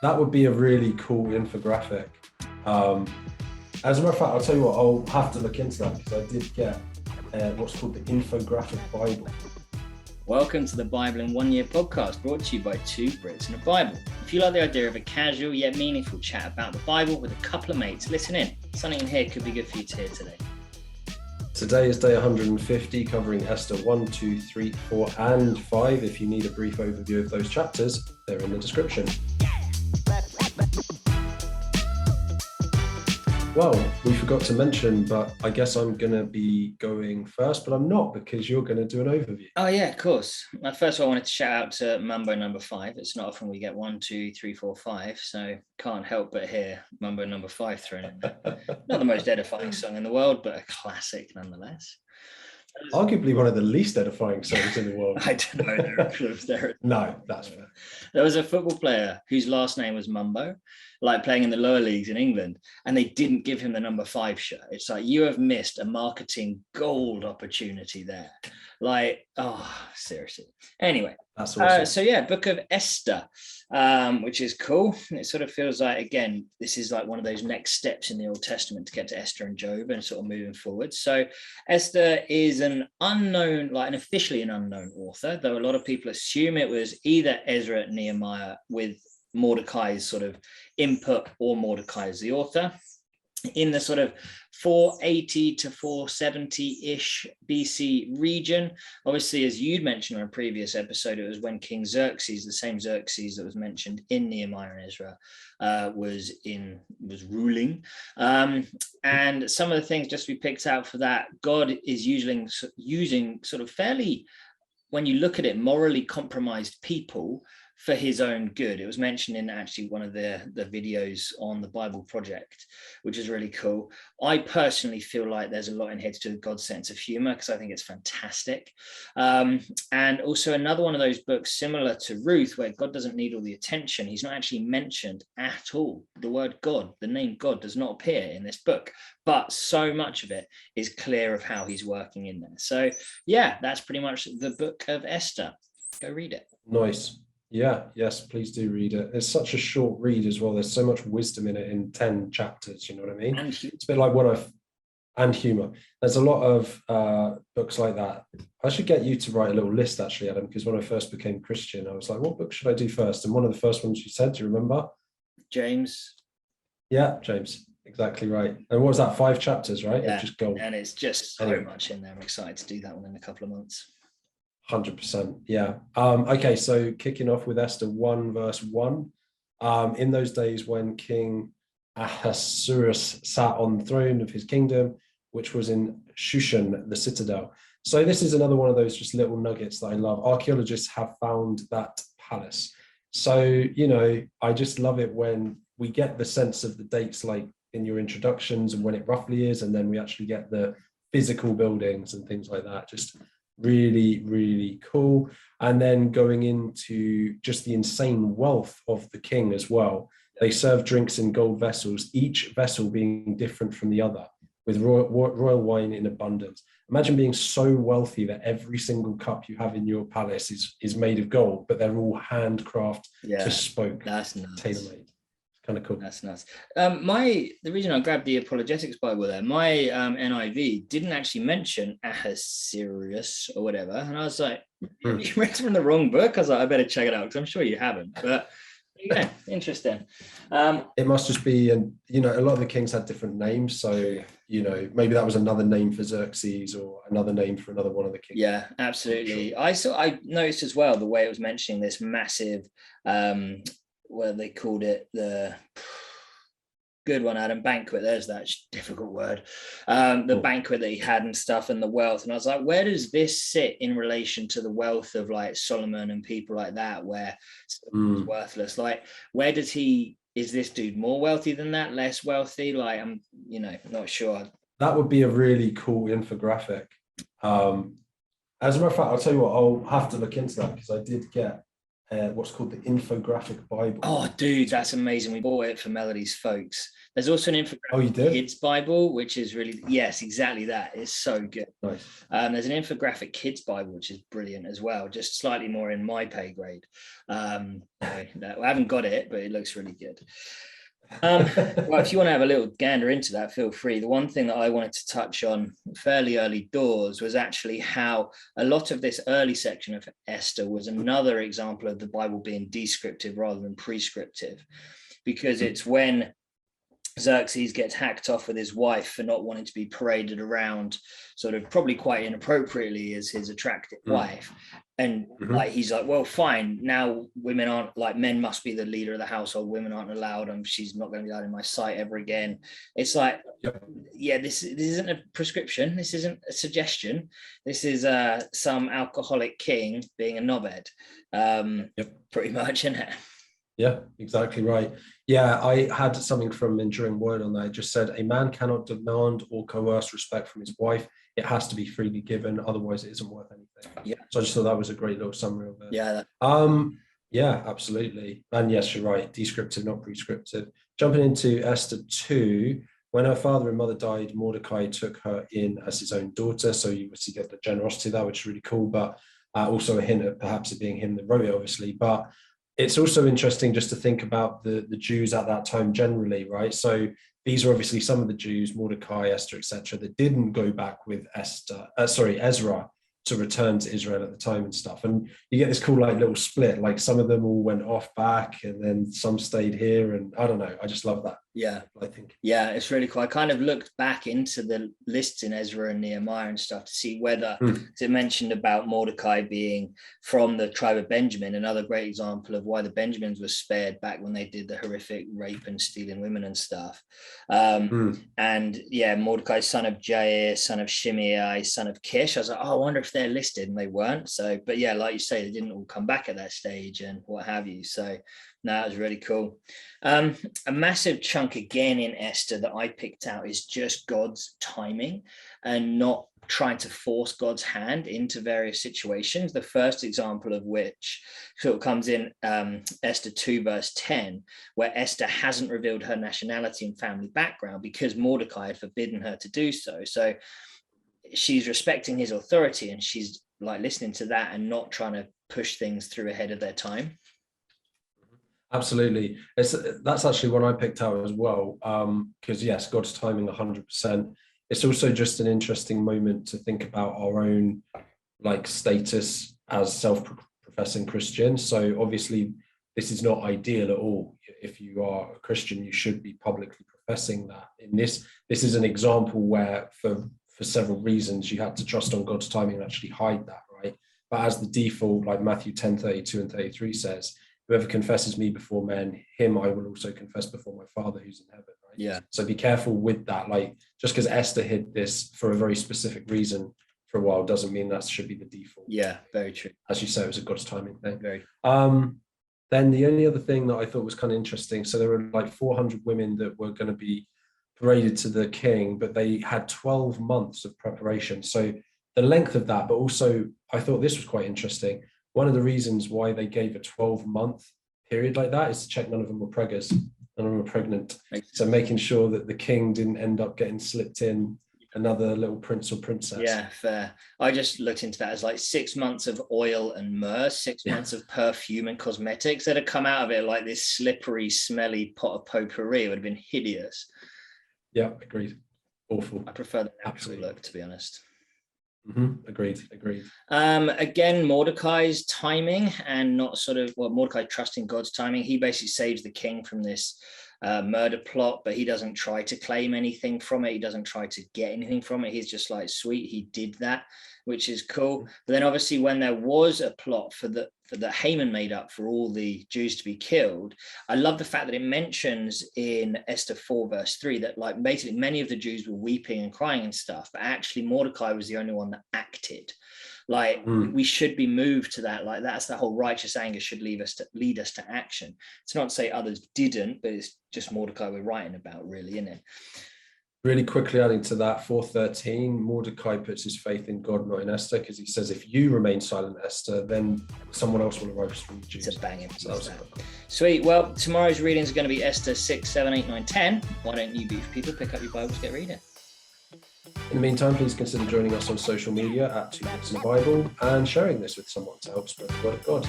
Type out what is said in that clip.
That would be a really cool infographic. As a matter of fact, I'll tell you what, I'll have to look into that because I did get what's called the infographic Bible. Welcome to the Bible in 1 Year podcast, brought to you by two Brits and a Bible. If you like the idea of a casual yet meaningful chat about the Bible with a couple of mates, listen in. Something in here could be good for you to hear today. Today is day 150, covering Esther 1, 2, 3, 4, and 5. If you need a brief overview of those chapters, they're in the description. Well, we forgot to mention, but I guess I'm going to be going first, but I'm not because you're going to do an overview. Oh, yeah, of course. First of all, I wanted to shout out to Mambo number 5. It's not often we get 1, 2, 3, 4, 5, so can't help but hear Mambo number 5 thrown in there. Not the most edifying song in the world, but a classic nonetheless. Arguably one of the least edifying songs in the world. I don't know. No, that's fair. There was a football player whose last name was Mumbo, like playing in the lower leagues in England, and they didn't give him the number 5 shirt. It's like, you have missed a marketing gold opportunity there. Like, oh, seriously. Anyway, that's awesome. So yeah, Book of Esther, which is cool. It sort of feels like, again, this is like one of those next steps in the Old Testament to get to Esther and Job and sort of moving forward. So Esther is an unknown, like an officially an unknown author, though a lot of people assume it was either Ezra, Nehemiah with Mordecai's sort of input, or Mordecai as the author. In the sort of 480 to 470-ish BC region. Obviously, as you'd mentioned on a previous episode, it was when King Xerxes, the same Xerxes that was mentioned in Nehemiah and Ezra, was ruling. And some of the things just we picked out for that, God is using sort of fairly, when you look at it, morally compromised people for his own good. It was mentioned in actually one of the videos on the Bible Project, which is really cool. I personally feel like there's a lot in here to do with God's sense of humor, because I think it's fantastic. And also another one of those books similar to Ruth, where God doesn't need all the attention. He's not actually mentioned at all. The word God, the name God, does not appear in this book, but so much of it is clear of how he's working in there. So yeah, that's pretty much the Book of Esther. Go read it. Nice. Yeah, yes, please do read it. It's such a short read as well. There's so much wisdom in it in 10 chapters, you know what I mean? It's a bit like and humor. There's a lot of books like that. I should get you to write a little list actually, Adam, because when I first became Christian, I was like, what book should I do first? And one of the first ones you said, do you remember? James. Yeah, James. Exactly right. And what was that? 5 chapters, right? Yeah, just gold. And it's just so much in there. I'm excited to do that one in a couple of months. 100%. Yeah. Okay. So kicking off with Esther 1 verse 1. In those days when King Ahasuerus sat on the throne of his kingdom, which was in Shushan, the citadel. So this is another one of those just little nuggets that I love. Archaeologists have found that palace. So, you know, I just love it when we get the sense of the dates, like in your introductions and when it roughly is, and then we actually get the physical buildings and things like that. Just really, really cool. And then going into just the insane wealth of the king as well. They serve drinks in gold vessels, each vessel being different from the other, with royal wine in abundance. Imagine being so wealthy that every single cup you have in your palace is made of gold, but they're all handcraft, bespoke, that's nice. Tailor-made. Kind of cool. That's nuts. The reason I grabbed the Apologetics Bible there, my NIV didn't actually mention Ahasuerus or whatever, and I was like, you read it from the wrong book. I was like, I better check it out because I'm sure you haven't. But yeah, interesting. It must just be, and you know, a lot of the kings had different names, so you know, maybe that was another name for Xerxes or another name for another one of the kings. Yeah, absolutely. Sure. I noticed as well the way it was mentioning this massive. Where they called it the good one, Adam, banquet. There's that difficult word. The banquet that he had and stuff, and the wealth. And I was like, where does this sit in relation to the wealth of like Solomon and people like that, where it's worthless? Like, where does is this dude more wealthy than that, less wealthy? Like, I'm, not sure. That would be a really cool infographic. As a matter of fact, I'll tell you what, I'll have to look into that because I did get what's called the infographic Bible. Oh, dude, that's amazing. We bought it for Melody's folks. There's also an Oh, you infographic did? kids Bible, which is really, yes, exactly that. It's so good. Nice. There's an infographic kids Bible, which is brilliant as well, just slightly more in my pay grade. I haven't got it, but it looks really good. Well, if you want to have a little gander into that, feel free. The one thing that I wanted to touch on fairly early doors was actually how a lot of this early section of Esther was another example of the Bible being descriptive rather than prescriptive, because it's when Xerxes gets hacked off with his wife for not wanting to be paraded around, sort of probably quite inappropriately, as his attractive wife. And like, he's like, well, fine. Now women aren't, like, men must be the leader of the household. Women aren't allowed. And she's not going to be allowed in my sight ever again. It's like, yeah, this isn't a prescription. This isn't a suggestion. This is some alcoholic king being a knobhead. Pretty much, isn't it? Yeah, exactly right. Yeah, I had something from Enduring Word on that. It just said, a man cannot demand or coerce respect from his wife. It has to be freely given, otherwise it isn't worth anything. Yeah. So I just thought that was a great little summary of it. Yeah. Yeah, absolutely. And yes, you're right. Descriptive, not prescriptive. Jumping into Esther 2, when her father and mother died, Mordecai took her in as his own daughter. So you obviously get the generosity of that, which is really cool, but also a hint of perhaps it being him that wrote it, obviously. But it's also interesting just to think about the Jews at that time generally, right? So these are obviously some of the Jews, Mordecai, Esther, etc., that didn't go back with Ezra to return to Israel at the time and stuff. And you get this cool like little split, like some of them all went off back and then some stayed here. And I don't know, I just love that. Yeah, I think. Yeah, it's really cool. I kind of looked back into the lists in Ezra and Nehemiah and stuff to see whether it mentioned about Mordecai being from the tribe of Benjamin, another great example of why the Benjamins were spared back when they did the horrific rape and stealing women and stuff. And yeah, Mordecai, son of Jair, son of Shimei, son of Kish. I was like, oh, I wonder if they're listed, and they weren't. So, but yeah, like you say, they didn't all come back at that stage and what have you. So no, that was really cool. A massive chunk again in Esther that I picked out is just God's timing and not trying to force God's hand into various situations. The first example of which sort of comes in Esther 2 verse 10, where Esther hasn't revealed her nationality and family background because Mordecai had forbidden her to do so. So she's respecting his authority and she's like listening to that and not trying to push things through ahead of their time. Absolutely. That's actually one I picked out as well, because yes, God's timing 100%. It's also just an interesting moment to think about our own like status as self-professing Christians. So obviously this is not ideal at all. If you are a Christian, you should be publicly professing that. In this is an example where for several reasons you had to trust on God's timing and actually hide that, right? But as the default, like Matthew 10:32 and 33 says, whoever confesses me before men, him I will also confess before my Father who's in heaven, right? Yeah. So be careful with that. Like, just because Esther hid this for a very specific reason for a while doesn't mean that should be the default. Yeah, very true. As you say, it was a God's timing thing. Very. Then the only other thing that I thought was kind of interesting, so there were like 400 women that were going to be paraded to the king, but they had 12 months of preparation. So the length of that, but also I thought this was quite interesting. One of the reasons why they gave a 12-month period like that is to check none of them were preggers, none of them were pregnant. So making sure that the king didn't end up getting slipped in another little prince or princess. Yeah, fair. I just looked into that as like 6 months of oil and myrrh, 6 months of perfume and cosmetics that had come out of it like this slippery, smelly pot of potpourri. It would have been hideous. Yeah, agreed. Awful. I prefer the natural look, to be honest. Agreed. Again, Mordecai's timing and not sort of, well, Mordecai trusting God's timing. He basically saves the king from this murder plot, but he doesn't try to claim anything from it. He doesn't try to get anything from it. He's just like, sweet, he did that, which is cool. But then obviously when there was a plot for that Haman made up for all the Jews to be killed, I love the fact that it mentions in Esther 4 verse 3 that like basically many of the Jews were weeping and crying and stuff, but actually Mordecai was the only one that acted. Like we should be moved to that. Like that's the whole righteous anger should lead us to action. It's not to say others didn't, but it's just Mordecai we're writing about, really, isn't it? Really quickly adding to that, 4:13, Mordecai puts his faith in God, not in Esther, because he says, if you remain silent, Esther, then someone else will arise from the Jews. It's a banging. So sweet. Well, tomorrow's reading is going to be Esther 6, 7, 8, 9, 10. Why don't you beautiful people pick up your Bibles, get reading? In the meantime, please consider joining us on social media at 2 Bits in the Bible and sharing this with someone to help spread the word of God.